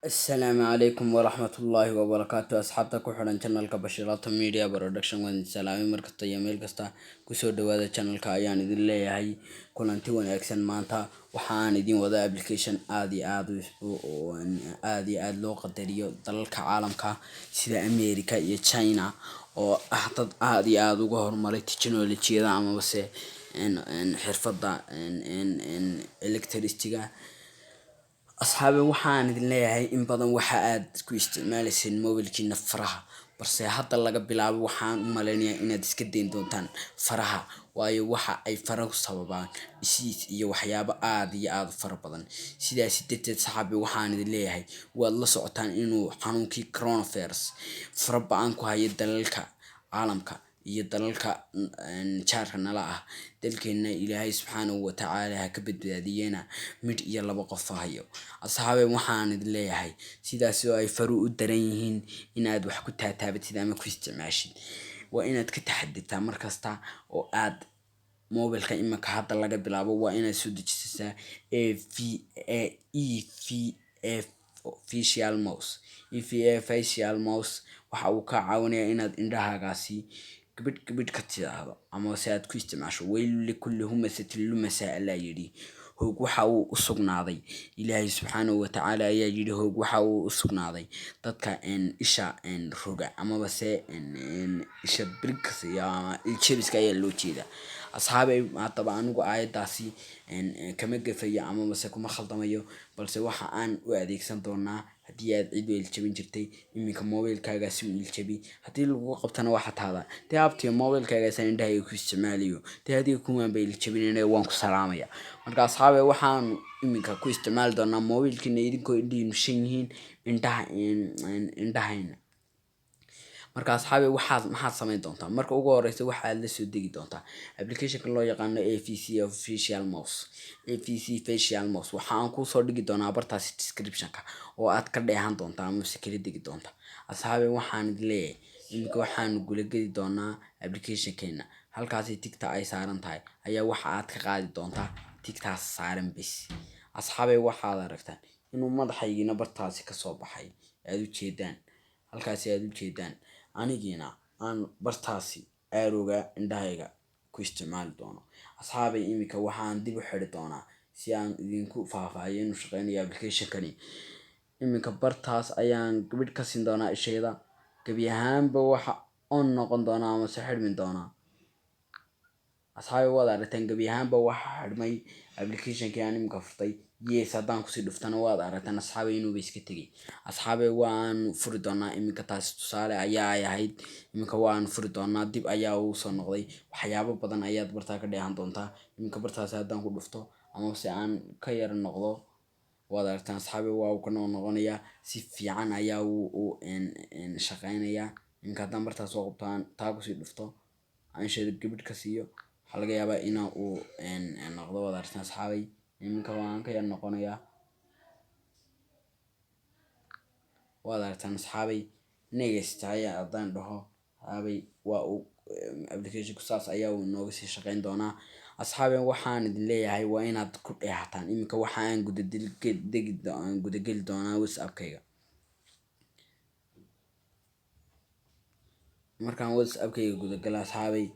السلام عليكم ورحمة الله وبركاته أصحابتا ku xiran channelka Bashirata Media Production waan salaamay markasta iyo meel kasta kusoo dhawaada channelka ayaan idin leeyahay kulanti wanaagsan maanta waxaan idin wada application aad iyo aad loo qadariyo dalalka caalamka sida America iyo China oo dad aad iyo aad uga horumaray technology-da ama xirfadda electricity-ga. أصحابي waxaan idin leeyahay in badan waxa aad ku isticmaalayseen mobilkiina faraha balse hadda laga bilaabo waxaan u maleynayaa inaad iska dayn doontaan faraha waayo waxa ay farahu sababaan disease iyo waxyaabo aad iyo aad u fara badan sidaas darteed saxaabi waxaan idin leeyahay waad la socotaan inuu xanuunkii coronavirus fara badan ku hayo dalalka caalamka iyo dalalka jaarka nala ah dalkeena Ilaahay subxaanahu wa ta'aala ha ka badbaadiyena mid iyo laba qof hayo asxaabay waxaan idin leeyahay sidaas oo ay faru u daran yihiin inaad wax ku taataabatid ama ku isticmaashid waa inaad ka taxadirtaa markasta oo aad mobilka imika hadda laga bilaabo waa inaad soo dejisaa facial mouse facial mouse waxa uu ka caawinayaa inaad indhahaagaasi gabadh ka tiraahdo ama si aad ku isticmaasho wayl likulli humasatin lumasa alla yiri hoog waxa uu u sugnaaday Ilaahay subxaanahu wa ta'aala ayaa yiri hoog waxa uu u sugnaaday dadka isha roga ama isha bricks ya ilchebiska ayaa loo jeedaa asxaabay maataba anigu aayadaasi kama gafayo ama kuma khaldamayo balse waxa aan u adeegsan doonaa haddii aad cid weel jabin jirtay iminka mobilkaaga si uu iljabi haddii lagu qabtana waxa taada abtiyo mobilkaaga san indhaha ku isticmaaliyo adiga kuma bay iljabinayna waan ku salaamaya marka asxaabay waxaan iminka ku isticmaali doonaa mobilkiina idinkoo indhihiin shan yihiin indhahayna marka asxaabay maxaad samayn doontaa marka ugu horeysa waxaad la soo degi doontaa application-ka loo yaqaan AVC Facial Mouse waxaan ku soo dhigi doonaa bartaas description-ka oo aad ka dheehan doontaa ama si kala degi doontaa asxaabay waxaan idin leeyahay iminka waxaan gula geli doonaa application-keena halkaas tigta ay saaran tahay ayaa waxa aad ka qaadi doontaa tigtaas saaran bis asxaabay waxaad aragtaan inuu madaxaygiina bartaasi ka soo baxay aad u jeedaan halkaas aad u jeedaan anigiina aan bartaasi aarooga indhahayga ku isticmaali doono asxaabay iminka waxaan dib u xiri doonaa si aan idinku faahfaahiyo inuu shaqeynayo application-kani iminka bartaas ayaan gabadh ka siin doonaa ishayda gabi ahaanba waxa on noqon doonaa ama si xirmi doonaa asxaabay waad aragtaan gabi ahaanba waxa xirmay application-kii aan iminka furtay yes haddaan kusii dhuftana waad aragtaan asxaabay inuu iska tegay asxaabay waan furi doonaa iminka taasi tusaale ayaa ay ahayd iminka waan furi doonaa dib ayaa uu soo noqday waxyaabo badan ayaad bartaa ka dheehan doontaa iminka bartaasi haddaan ku dhufto ama si aan ka yar noqdo waad aragtaan asxaabay waa uu ka noqonayaa si fiican ayaa uu shaqeynayaa iminka haddaan bartaas soo qabtaan taa kusii dhufto aan sheego gabadh ka siiyo waxaa laga yaabaa inaa uu noqdo waad aragtaan asxaabay iminka waan ka yar noqonayaa waad aragtaan asxaabay next ayaa haddaan dhaho asxaabay waa uu application-ku saas ayaa uu nooga sii shaqeyn doonaa asxaabay waxaan idin leeyahay waa inaad ku dheehataan iminka waxaan gudageli doonaa WhatsApp-kayga markaan WhatsApp-kayga gudagala asxaabay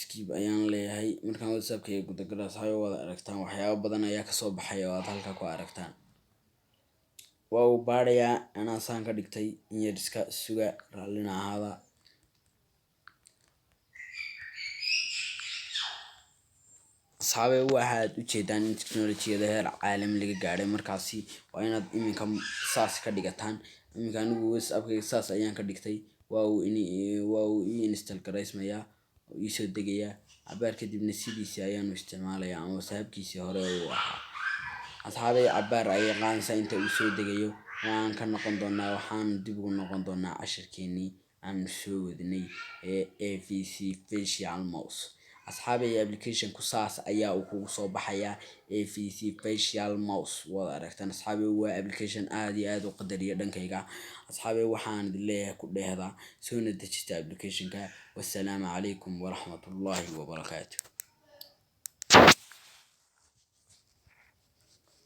skip ayaan leeyahay markaan WhatsApp-kayga gudagala asxaabay waad aragtaan waxyaabo badan ayaa kasoo baxay oo aad halka ku aragtaan waa uu baadhayaa anaa saan ka dhigtay in yar iska suga raallina ahaada asxaabay waxaad u jeedaan in technology-da heer caalami laga gaadhay markaasi waa inaad iminka saas ka dhigataan iminka anigu WhatsApp-kayga saas ayaan ka dhigtay waa uu install garaysmayaa ii soo degayaa cabaar kadibna sidiisii ayaanu isticmaalayaa ama sahabkiisii hore uu ahaa asxaabay cabaar ayay qaanaysaa inta uu soo degayo waan ka noqon doonaa waxaan dib ugu noqon doonaa cashirkeenii aan soo wadnay AVC Facial Mouse asxaabay application-ku saas ayaa uu kugu soo baxayaa AVC Facial Mouse waad aragtaan asxaabay waa application aad iyo aad u qadariya dhankayga asxaabay waxaan idin leeyahay ku dheehda soo dejista application-ka wassalaamu calaykum waraxmatullaahi wabarakaatuh